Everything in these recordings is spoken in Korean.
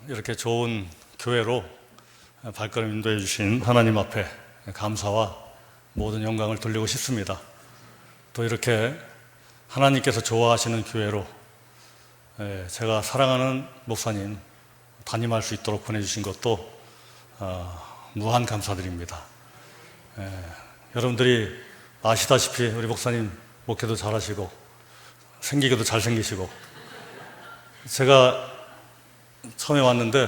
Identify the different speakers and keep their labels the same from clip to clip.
Speaker 1: 이렇게 좋은 교회로 발걸음 인도해 주신 하나님 앞에 감사와 모든 영광을 돌리고 싶습니다. 또 이렇게 하나님께서 좋아하시는 교회로 제가 사랑하는 목사님 담임할 수 있도록 보내주신 것도 무한 감사드립니다. 여러분들이 아시다시피 우리 목사님 목회도 잘하시고 생기기도 잘생기시고, 제가 처음에 왔는데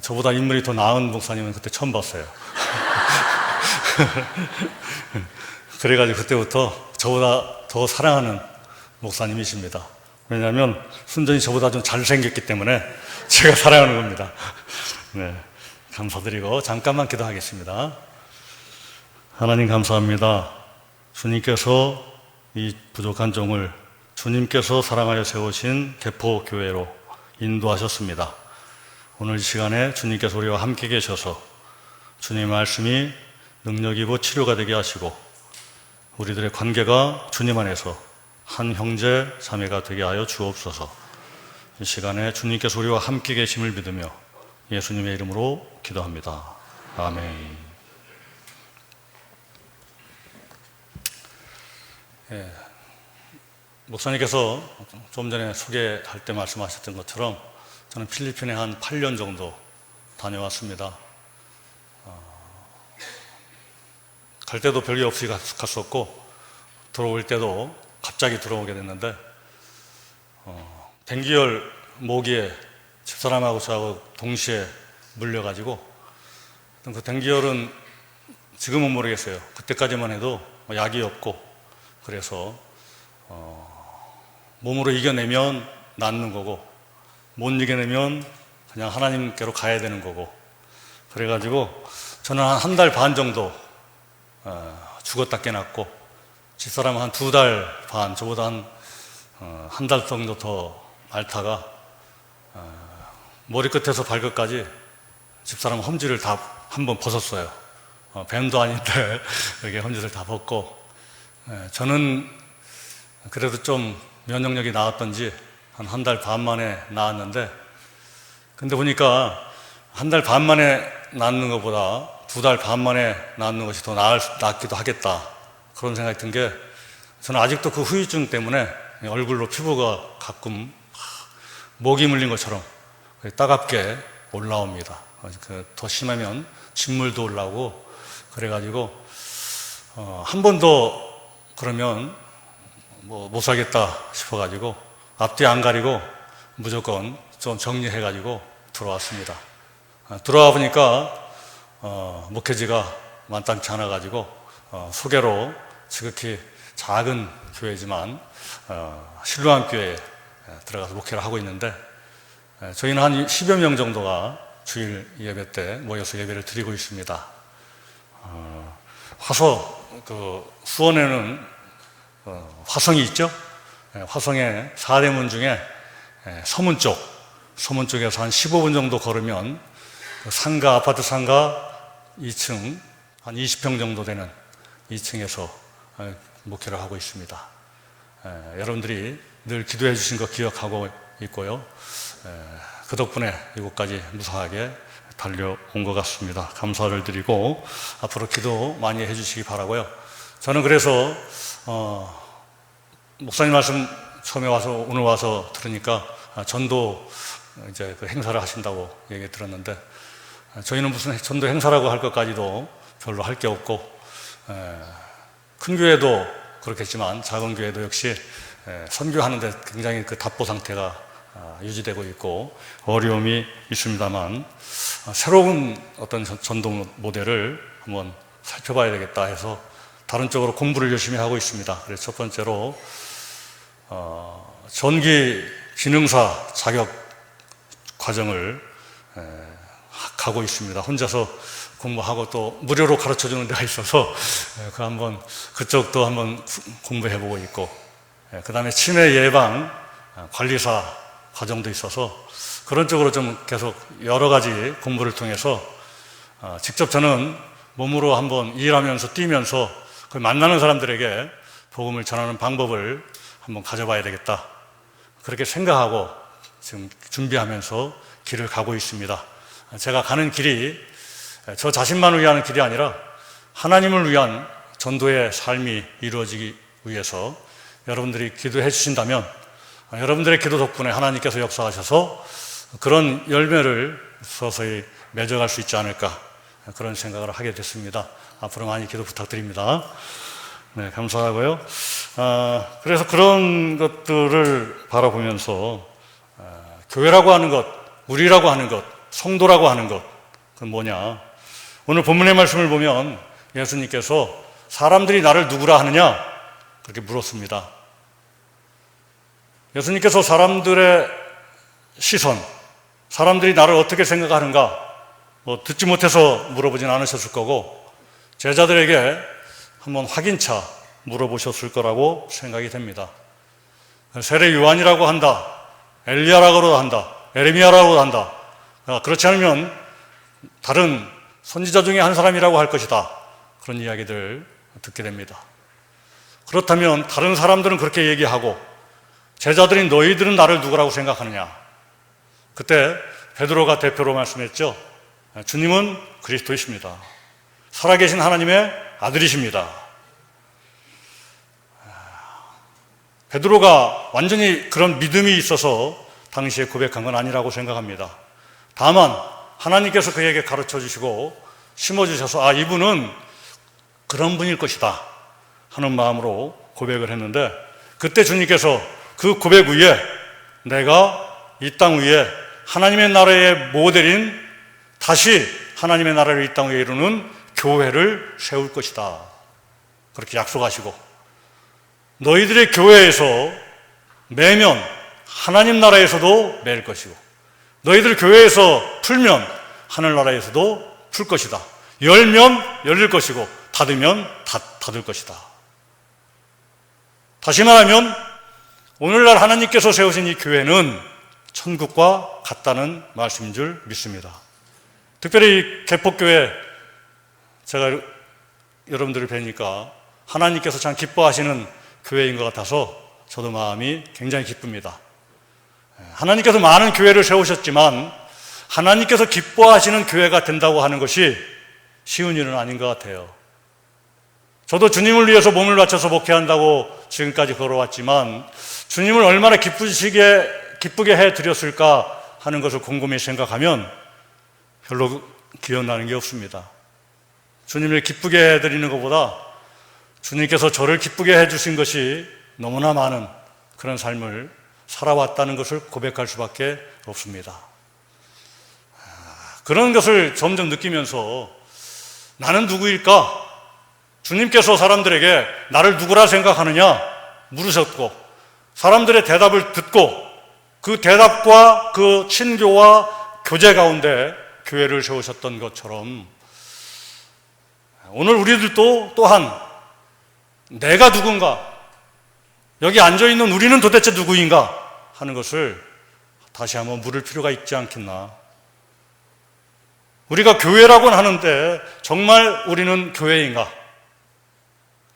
Speaker 1: 저보다 인물이 더 나은 목사님은 그때 처음 봤어요. 그래가지고 그때부터 저보다 더 사랑하는 목사님이십니다. 왜냐하면 순전히 저보다 좀 잘생겼기 때문에 제가 사랑하는 겁니다. 네, 감사드리고 잠깐만 기도하겠습니다. 하나님 감사합니다. 주님께서 이 부족한 종을 주님께서 사랑하여 세우신 개포교회로 인도하셨습니다. 오늘 이 시간에 주님께서 우리와 함께 계셔서 주님의 말씀이 능력이고 치료가 되게 하시고 우리들의 관계가 주님 안에서 한 형제 자매가 되게 하여 주옵소서. 이 시간에 주님께서 우리와 함께 계심을 믿으며 예수님의 이름으로 기도합니다. 아멘. 목사님께서 좀 전에 소개할 때 말씀하셨던 것처럼 저는 필리핀에 한 8년 정도 다녀왔습니다. 갈 때도 별게 없이 갔었고 들어올 때도 갑자기 들어오게 됐는데 댕기열 모기에 집사람하고 저하고 동시에 물려가지고, 그 댕기열은 지금은 모르겠어요. 그때까지만 해도 약이 없고 그래서 몸으로 이겨내면 낫는 거고 못 이겨내면 그냥 하나님께로 가야 되는 거고, 그래가지고 저는 한 달 반 정도 죽었다 깨났고, 집사람은 한 2달 반, 저보다 한 달 정도 더 앓다가 머리끝에서 발끝까지 집사람 험지를 다 한번 벗었어요. 뱀도 아닌데 이렇게 험지를 다 벗고, 저는 그래도 좀 면역력이 나았던지 한 달 반 만에 나았는데, 근데 보니까 한 달 반 만에 낫는 것보다 2달 반 만에 낫는 것이 더 낫기도 하겠다, 그런 생각이 든 게, 저는 아직도 그 후유증 때문에 얼굴로 피부가 가끔 모기 물린 것처럼 따갑게 올라옵니다. 더 심하면 진물도 올라오고, 그래가지고 한 번 더 그러면 못 살겠다 싶어가지고 앞뒤 안 가리고 무조건 좀 정리해가지고 들어왔습니다. 들어와 보니까 목회지가 만땅치 않아가지고 소개로 지극히 작은 교회지만 신루한 교회에 들어가서 목회를 하고 있는데, 저희는 한 10여 명 정도가 주일 예배 때 모여서 예배를 드리고 있습니다. 수원에는 화성이 있죠? 화성의 4대문 중에 서문 쪽에서 한 15분 정도 걸으면 상가, 아파트 상가 2층, 한 20평 정도 되는 2층에서 목회를 하고 있습니다. 여러분들이 늘 기도해 주신 거 기억하고 있고요. 그 덕분에 이곳까지 무사하게 달려온 것 같습니다. 감사를 드리고 앞으로 기도 많이 해 주시기 바라고요. 저는 그래서 목사님 말씀 처음에 오늘 와서 들으니까 전도 이제 그 행사를 하신다고 얘기 들었는데, 저희는 무슨 전도 행사라고 할 것까지도 별로 할 게 없고, 큰 교회도 그렇겠지만 작은 교회도 역시 선교하는데 굉장히 그 답보 상태가 유지되고 있고 어려움이 있습니다만, 새로운 어떤 전도 모델을 한번 살펴봐야 되겠다 해서 다른 쪽으로 공부를 열심히 하고 있습니다. 그래서 첫 번째로 전기 기능사 자격 과정을 가고 있습니다. 혼자서 공부하고 또 무료로 가르쳐 주는 데가 있어서 그쪽도 한번 공부해 보고 있고, 그 다음에 치매 예방 관리사 과정도 있어서 그런 쪽으로 좀 계속 여러 가지 공부를 통해서 직접 저는 몸으로 한번 일하면서 뛰면서 그 만나는 사람들에게 복음을 전하는 방법을 한번 가져봐야 되겠다, 그렇게 생각하고 지금 준비하면서 길을 가고 있습니다. 제가 가는 길이 저 자신만을 위한 길이 아니라 하나님을 위한 전도의 삶이 이루어지기 위해서 여러분들이 기도해 주신다면 여러분들의 기도 덕분에 하나님께서 역사하셔서 그런 열매를 서서히 맺어갈 수 있지 않을까, 그런 생각을 하게 됐습니다. 앞으로 많이 기도 부탁드립니다. 네, 감사하고요. 그래서 그런 것들을 바라보면서 교회라고 하는 것, 우리라고 하는 것, 성도라고 하는 것, 그건 뭐냐? 오늘 본문의 말씀을 보면 예수님께서 사람들이 나를 누구라 하느냐? 그렇게 물었습니다. 예수님께서 사람들의 시선, 사람들이 나를 어떻게 생각하는가 듣지 못해서 물어보진 않으셨을 거고 제자들에게 한번 확인차 물어보셨을 거라고 생각이 됩니다. 세례 요한이라고 한다, 엘리야라고도 한다, 에레미야라고도 한다. 그렇지 않으면 다른 선지자 중에 한 사람이라고 할 것이다. 그런 이야기들 듣게 됩니다. 그렇다면 다른 사람들은 그렇게 얘기하고 제자들인 너희들은 나를 누구라고 생각하느냐? 그때 베드로가 대표로 말씀했죠. 주님은 그리스도이십니다. 살아계신 하나님의 아들이십니다. 베드로가 완전히 그런 믿음이 있어서 당시에 고백한 건 아니라고 생각합니다. 다만 하나님께서 그에게 가르쳐 주시고 심어주셔서 이분은 그런 분일 것이다 하는 마음으로 고백을 했는데 그때 주님께서 그 고백 위에 내가 이 땅 위에 하나님의 나라의 모델인 다시 하나님의 나라를 이 땅 위에 이루는 교회를 세울 것이다. 그렇게 약속하시고 너희들의 교회에서 매면 하나님 나라에서도 맬 것이고 너희들 교회에서 풀면 하늘나라에서도 풀 것이다. 열면 열릴 것이고 닫으면 닫을 것이다. 다시 말하면 오늘날 하나님께서 세우신 이 교회는 천국과 같다는 말씀인 줄 믿습니다. 특별히 개폭교회 제가 여러분들을 뵈니까 하나님께서 참 기뻐하시는 교회인 것 같아서 저도 마음이 굉장히 기쁩니다. 하나님께서 많은 교회를 세우셨지만 하나님께서 기뻐하시는 교회가 된다고 하는 것이 쉬운 일은 아닌 것 같아요. 저도 주님을 위해서 몸을 바쳐서 목회한다고 지금까지 걸어왔지만 주님을 얼마나 기쁘게 해드렸을까 하는 것을 곰곰이 생각하면 별로 기억나는 게 없습니다. 주님을 기쁘게 해드리는 것보다 주님께서 저를 기쁘게 해주신 것이 너무나 많은 그런 삶을 살아왔다는 것을 고백할 수밖에 없습니다. 그런 것을 점점 느끼면서 나는 누구일까? 주님께서 사람들에게 나를 누구라 생각하느냐 물으셨고 사람들의 대답을 듣고 그 대답과 그 친교와 교제 가운데 교회를 세우셨던 것처럼 오늘 우리들도 또한 내가 누군가, 여기 앉아있는 우리는 도대체 누구인가 하는 것을 다시 한번 물을 필요가 있지 않겠나. 우리가 교회라고는 하는데 정말 우리는 교회인가?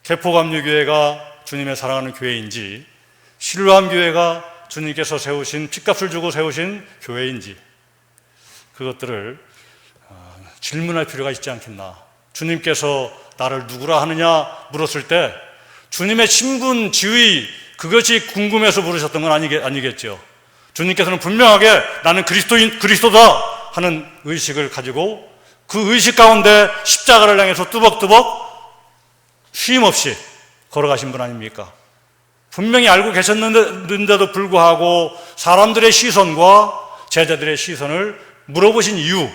Speaker 1: 개포감리교회가 주님의 사랑하는 교회인지 실로암교회가 주님께서 세우신 핏값을 주고 세우신 교회인지 그것들을 질문할 필요가 있지 않겠나. 주님께서 나를 누구라 하느냐 물었을 때 주님의 신분, 지위 그것이 궁금해서 물으셨던 건 아니겠죠. 주님께서는 분명하게 나는 그리스도다 하는 의식을 가지고 그 의식 가운데 십자가를 향해서 뚜벅뚜벅 쉼 없이 걸어가신 분 아닙니까? 분명히 알고 계셨는데도 불구하고 사람들의 시선과 제자들의 시선을 물어보신 이유,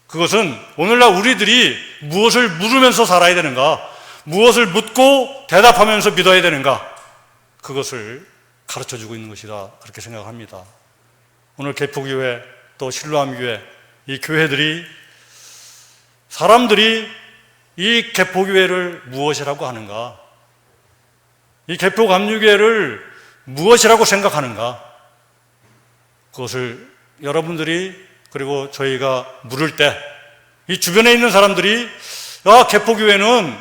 Speaker 1: 그것은 오늘날 우리들이 무엇을 물으면서 살아야 되는가, 무엇을 묻고 대답하면서 믿어야 되는가, 그것을 가르쳐주고 있는 것이다, 그렇게 생각합니다. 오늘 개포교회 또 실로암교회 이 교회들이 사람들이 이 개포교회를 무엇이라고 하는가, 이 개포감리교회를 무엇이라고 생각하는가, 그것을 여러분들이 그리고 저희가 물을 때 이 주변에 있는 사람들이 개포교회는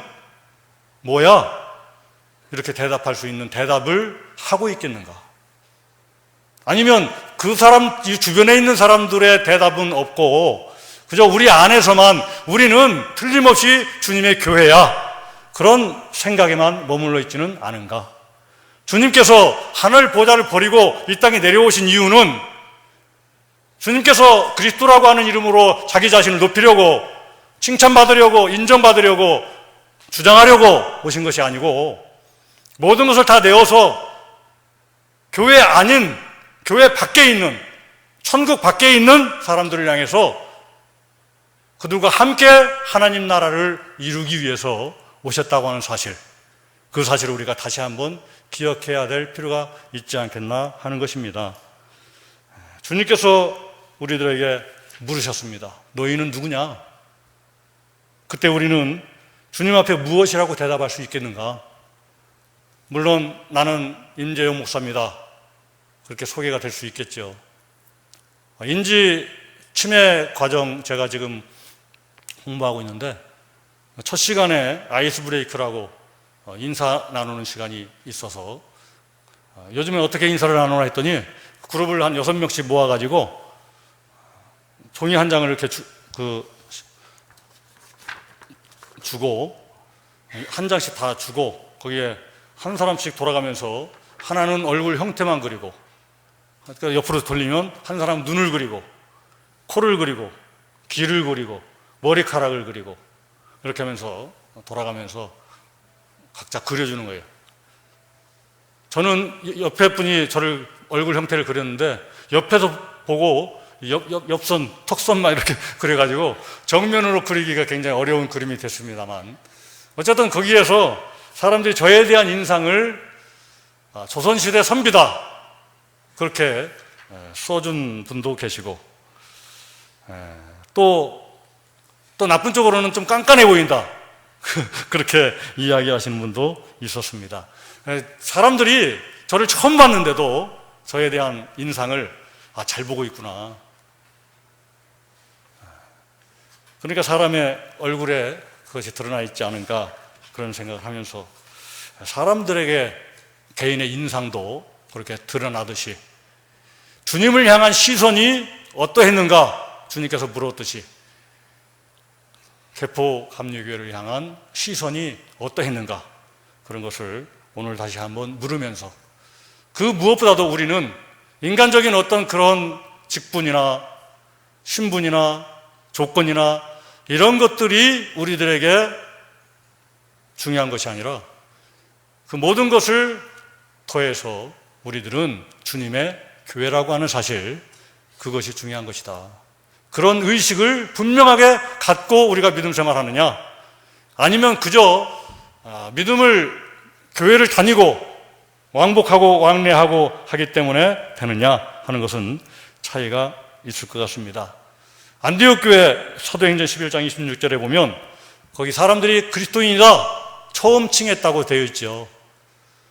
Speaker 1: 뭐야? 이렇게 대답할 수 있는 대답을 하고 있겠는가? 아니면 이 주변에 있는 사람들의 대답은 없고 그저 우리 안에서만 우리는 틀림없이 주님의 교회야, 그런 생각에만 머물러 있지는 않은가. 주님께서 하늘 보좌를 버리고 이 땅에 내려오신 이유는 주님께서 그리스도라고 하는 이름으로 자기 자신을 높이려고, 칭찬받으려고, 인정받으려고, 주장하려고 오신 것이 아니고 모든 것을 다 내어서 교회 아닌, 교회 밖에 있는, 천국 밖에 있는 사람들을 향해서 그들과 함께 하나님 나라를 이루기 위해서 오셨다고 하는 사실, 그 사실을 우리가 다시 한번 기억해야 될 필요가 있지 않겠나 하는 것입니다. 주님께서 우리들에게 물으셨습니다. 너희는 누구냐? 그때 우리는 주님 앞에 무엇이라고 대답할 수 있겠는가? 물론 나는 임재용 목사입니다, 그렇게 소개가 될 수 있겠죠. 인지 치매 과정 제가 지금 공부하고 있는데 첫 시간에 아이스 브레이크라고 인사 나누는 시간이 있어서 요즘에 어떻게 인사를 나누나 했더니 그룹을 한 6명씩 모아가지고 종이 한 장을 이렇게 주고 한 장씩 다 주고 거기에 한 사람씩 돌아가면서 하나는 얼굴 형태만 그리고, 그러니까 옆으로 돌리면 한 사람은 눈을 그리고 코를 그리고 귀를 그리고 머리카락을 그리고 이렇게 하면서 돌아가면서 각자 그려주는 거예요. 저는 옆에 분이 저를 얼굴 형태를 그렸는데 옆에서 보고 옆선, 턱선만 이렇게 그려가지고 정면으로 그리기가 굉장히 어려운 그림이 됐습니다만, 어쨌든 거기에서 사람들이 저에 대한 인상을 조선시대 선비다 그렇게 써준 분도 계시고, 또 나쁜 쪽으로는 좀 깐깐해 보인다 그렇게 이야기하시는 분도 있었습니다. 사람들이 저를 처음 봤는데도 저에 대한 인상을 잘 보고 있구나. 그러니까 사람의 얼굴에 그것이 드러나 있지 않은가 그런 생각을 하면서 사람들에게 개인의 인상도 그렇게 드러나듯이 주님을 향한 시선이 어떠했는가 주님께서 물었듯이 개포 감리교회를 향한 시선이 어떠했는가 그런 것을 오늘 다시 한번 물으면서, 그 무엇보다도 우리는 인간적인 어떤 그런 직분이나 신분이나 조건이나 이런 것들이 우리들에게 중요한 것이 아니라 그 모든 것을 더해서 우리들은 주님의 교회라고 하는 사실, 그것이 중요한 것이다. 그런 의식을 분명하게 갖고 우리가 믿음 생활하느냐, 아니면 그저 믿음을 교회를 다니고 왕복하고 왕래하고 하기 때문에 되느냐 하는 것은 차이가 있을 것 같습니다. 안디옥 교회 사도행전 11장 26절에 보면 거기 사람들이 그리스도인이다 처음 칭했다고 되어 있죠.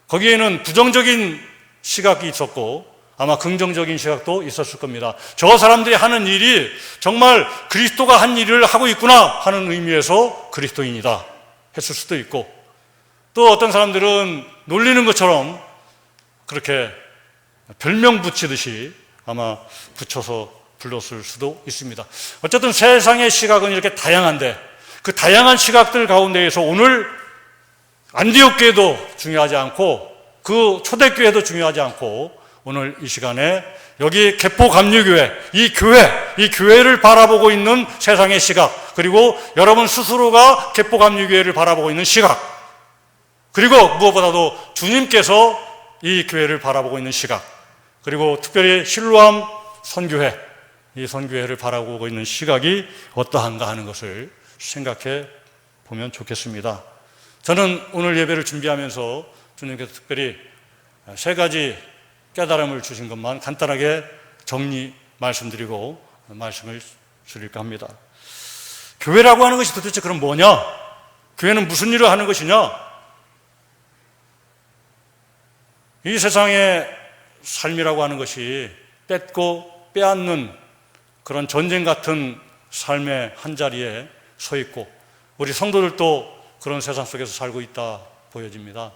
Speaker 1: 거기에는 부정적인 시각이 있었고 아마 긍정적인 시각도 있었을 겁니다. 저 사람들이 하는 일이 정말 그리스도가 한 일을 하고 있구나 하는 의미에서 그리스도인이다 했을 수도 있고, 또 어떤 사람들은 놀리는 것처럼 그렇게 별명 붙이듯이 아마 붙여서 불렀을 수도 있습니다. 어쨌든 세상의 시각은 이렇게 다양한데 그 다양한 시각들 가운데에서 오늘 안디옥 교회도 중요하지 않고 그 초대교회도 중요하지 않고 오늘 이 시간에 여기 개포 감리교회, 이 교회를 바라보고 있는 세상의 시각, 그리고 여러분 스스로가 개포 감리교회를 바라보고 있는 시각, 그리고 무엇보다도 주님께서 이 교회를 바라보고 있는 시각, 그리고 특별히 실로암 선교회, 이 선교회를 바라보고 있는 시각이 어떠한가 하는 것을 생각해 보면 좋겠습니다. 저는 오늘 예배를 준비하면서 주님께서 특별히 3가지 깨달음을 주신 것만 간단하게 정리 말씀드리고 말씀을 드릴까 합니다. 교회라고 하는 것이 도대체 그럼 뭐냐? 교회는 무슨 일을 하는 것이냐? 이 세상의 삶이라고 하는 것이 뺏고 빼앗는 그런 전쟁 같은 삶의 한자리에 서 있고 우리 성도들도 그런 세상 속에서 살고 있다 보여집니다.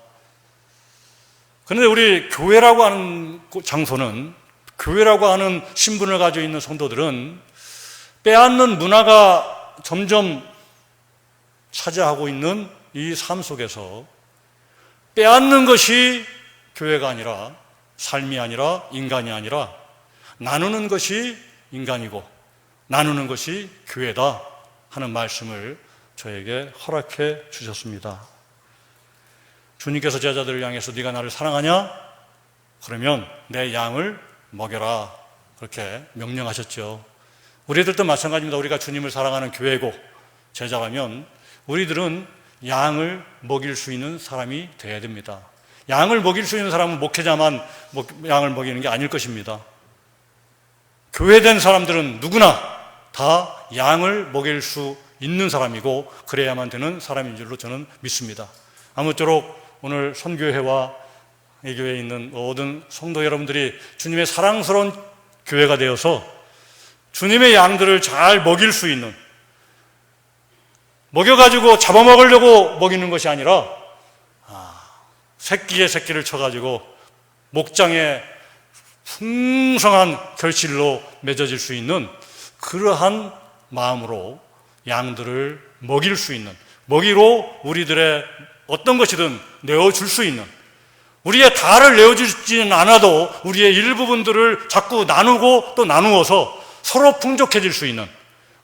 Speaker 1: 그런데 우리 교회라고 하는 장소는 교회라고 하는 신분을 가지고 있는 성도들은 빼앗는 문화가 점점 차지하고 있는 이 삶 속에서 빼앗는 것이 교회가 아니라, 삶이 아니라, 인간이 아니라 나누는 것이 인간이고 나누는 것이 교회다 하는 말씀을 저에게 허락해 주셨습니다. 주님께서 제자들을 향해서 네가 나를 사랑하냐? 그러면 내 양을 먹여라, 그렇게 명령하셨죠. 우리들도 마찬가지입니다. 우리가 주님을 사랑하는 교회고 제자라면 우리들은 양을 먹일 수 있는 사람이 되어야 됩니다. 양을 먹일 수 있는 사람은 목회자만 양을 먹이는 게 아닐 것입니다. 교회된 사람들은 누구나 다 양을 먹일 수 있는 사람이고 그래야만 되는 사람인 줄로 저는 믿습니다. 아무쪼록 오늘 선교회와 이 교회에 있는 모든 성도 여러분들이 주님의 사랑스러운 교회가 되어서 주님의 양들을 잘 먹일 수 있는, 먹여가지고 잡아먹으려고 먹이는 것이 아니라 새끼에 새끼를 쳐가지고 목장에 풍성한 결실로 맺어질 수 있는 그러한 마음으로 양들을 먹일 수 있는, 먹이로 우리들의 어떤 것이든 내어줄 수 있는, 우리의 다를 내어주지는 않아도 우리의 일부분들을 자꾸 나누고 또 나누어서 서로 풍족해질 수 있는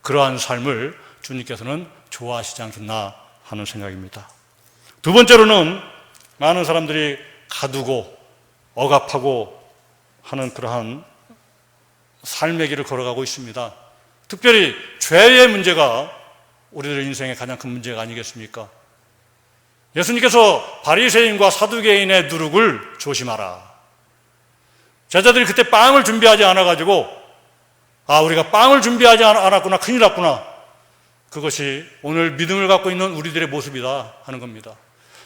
Speaker 1: 그러한 삶을 주님께서는 좋아하시지 않겠나 하는 생각입니다. 두 번째로는 많은 사람들이 가두고 억압하고 하는 그러한 삶의 길을 걸어가고 있습니다. 특별히 죄의 문제가 우리들 인생의 가장 큰 문제가 아니겠습니까? 예수님께서 바리새인과 사두개인의 누룩을 조심하라. 제자들이 그때 빵을 준비하지 않아가지고 우리가 빵을 준비하지 않았구나, 큰일 났구나. 그것이 오늘 믿음을 갖고 있는 우리들의 모습이다 하는 겁니다.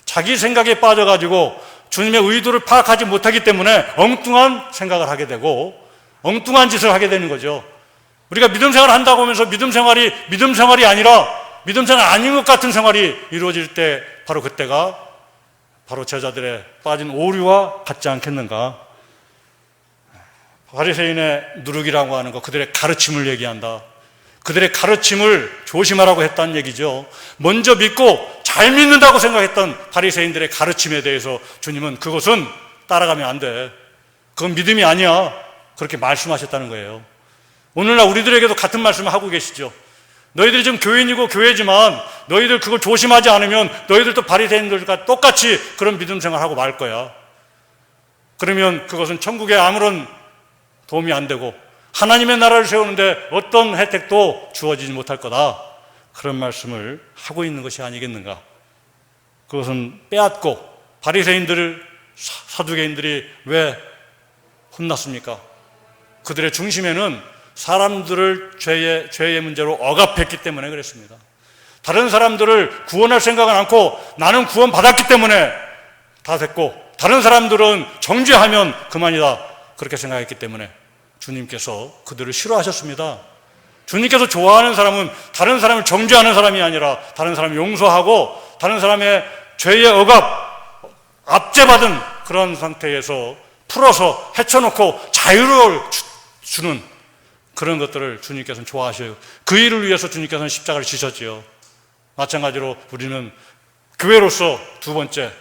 Speaker 1: 자기 생각에 빠져가지고 주님의 의도를 파악하지 못하기 때문에 엉뚱한 생각을 하게 되고 엉뚱한 짓을 하게 되는 거죠. 우리가 믿음 생활을 한다고 하면서 믿음 생활이 아니라 믿음 생활 아닌 것 같은 생활이 이루어질 때 바로 그때가 바로 제자들의 빠진 오류와 같지 않겠는가. 바리새인의 누룩이라고 하는 것, 그들의 가르침을 얘기한다. 그들의 가르침을 조심하라고 했다는 얘기죠. 먼저 믿고 잘 믿는다고 생각했던 바리새인들의 가르침에 대해서 주님은 그것은 따라가면 안 돼. 그건 믿음이 아니야. 그렇게 말씀하셨다는 거예요. 오늘날 우리들에게도 같은 말씀을 하고 계시죠. 너희들이 지금 교인이고 교회지만 너희들 그걸 조심하지 않으면 너희들도 바리새인들과 똑같이 그런 믿음 생활하고 말 거야. 그러면 그것은 천국에 아무런 도움이 안 되고 하나님의 나라를 세우는데 어떤 혜택도 주어지지 못할 거다. 그런 말씀을 하고 있는 것이 아니겠는가. 그것은 빼앗고 바리새인들을 사두개인들이 왜 혼났습니까? 그들의 중심에는 사람들을 죄의 문제로 억압했기 때문에 그랬습니다. 다른 사람들을 구원할 생각은 않고 나는 구원받았기 때문에 다 됐고 다른 사람들은 정죄하면 그만이다 그렇게 생각했기 때문에 주님께서 그들을 싫어하셨습니다. 주님께서 좋아하는 사람은 다른 사람을 정죄하는 사람이 아니라 다른 사람을 용서하고 다른 사람의 죄의 억압, 압제받은 그런 상태에서 풀어서 헤쳐놓고 자유를 주는 그런 것들을 주님께서는 좋아하셔요. 그 일을 위해서 주님께서는 십자가를 지셨지요. 마찬가지로 우리는 교회로서 두 번째,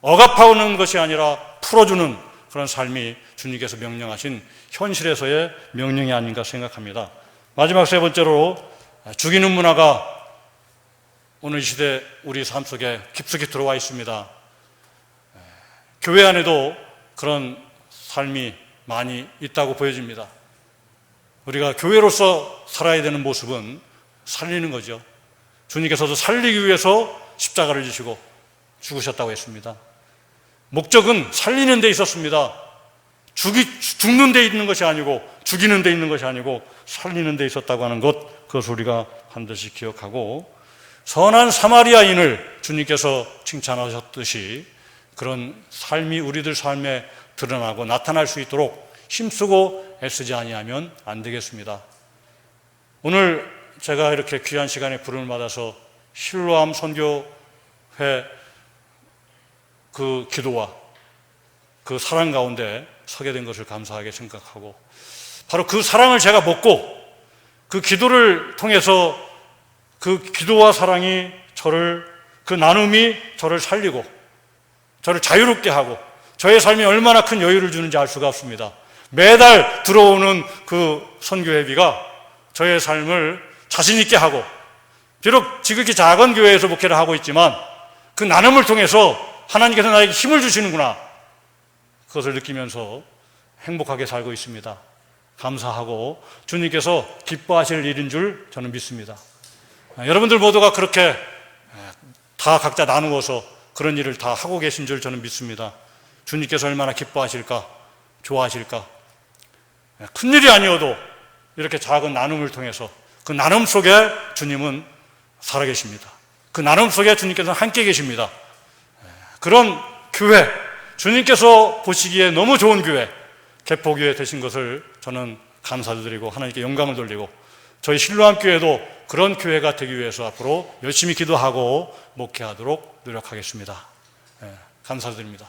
Speaker 1: 억압하는 것이 아니라 풀어주는 그런 삶이 주님께서 명령하신 현실에서의 명령이 아닌가 생각합니다. 마지막 세 번째로, 죽이는 문화가 오늘 이 시대 우리 삶 속에 깊숙이 들어와 있습니다. 교회 안에도 그런 삶이 많이 있다고 보여집니다. 우리가 교회로서 살아야 되는 모습은 살리는 거죠. 주님께서도 살리기 위해서 십자가를 지시고 죽으셨다고 했습니다. 목적은 살리는 데 있었습니다. 죽는 데 있는 것이 아니고 죽이는 데 있는 것이 아니고 살리는 데 있었다고 하는 것, 그것을 우리가 반드시 기억하고 선한 사마리아인을 주님께서 칭찬하셨듯이 그런 삶이 우리들 삶에 드러나고 나타날 수 있도록 힘쓰고 애쓰지 아니하면 안 되겠습니다. 오늘 제가 이렇게 귀한 시간에 부름을 받아서 실로암 선교회 그 기도와 그 사랑 가운데 서게 된 것을 감사하게 생각하고, 바로 그 사랑을 제가 먹고 그 기도를 통해서 그 기도와 사랑이 그 나눔이 저를 살리고 저를 자유롭게 하고 저의 삶에 얼마나 큰 여유를 주는지 알 수가 없습니다. 매달 들어오는 그 선교회비가 저의 삶을 자신 있게 하고, 비록 지극히 작은 교회에서 목회를 하고 있지만 그 나눔을 통해서 하나님께서 나에게 힘을 주시는구나, 그것을 느끼면서 행복하게 살고 있습니다. 감사하고 주님께서 기뻐하실 일인 줄 저는 믿습니다. 여러분들 모두가 그렇게 다 각자 나누어서 그런 일을 다 하고 계신 줄 저는 믿습니다. 주님께서 얼마나 기뻐하실까, 좋아하실까. 큰일이 아니어도 이렇게 작은 나눔을 통해서 그 나눔 속에 주님은 살아계십니다. 그 나눔 속에 주님께서는 함께 계십니다. 그런 교회, 주님께서 보시기에 너무 좋은 교회, 개포교회 되신 것을 저는 감사드리고 하나님께 영광을 돌리고, 저희 신루함교회도 그런 교회가 되기 위해서 앞으로 열심히 기도하고 목회하도록 노력하겠습니다. 감사드립니다.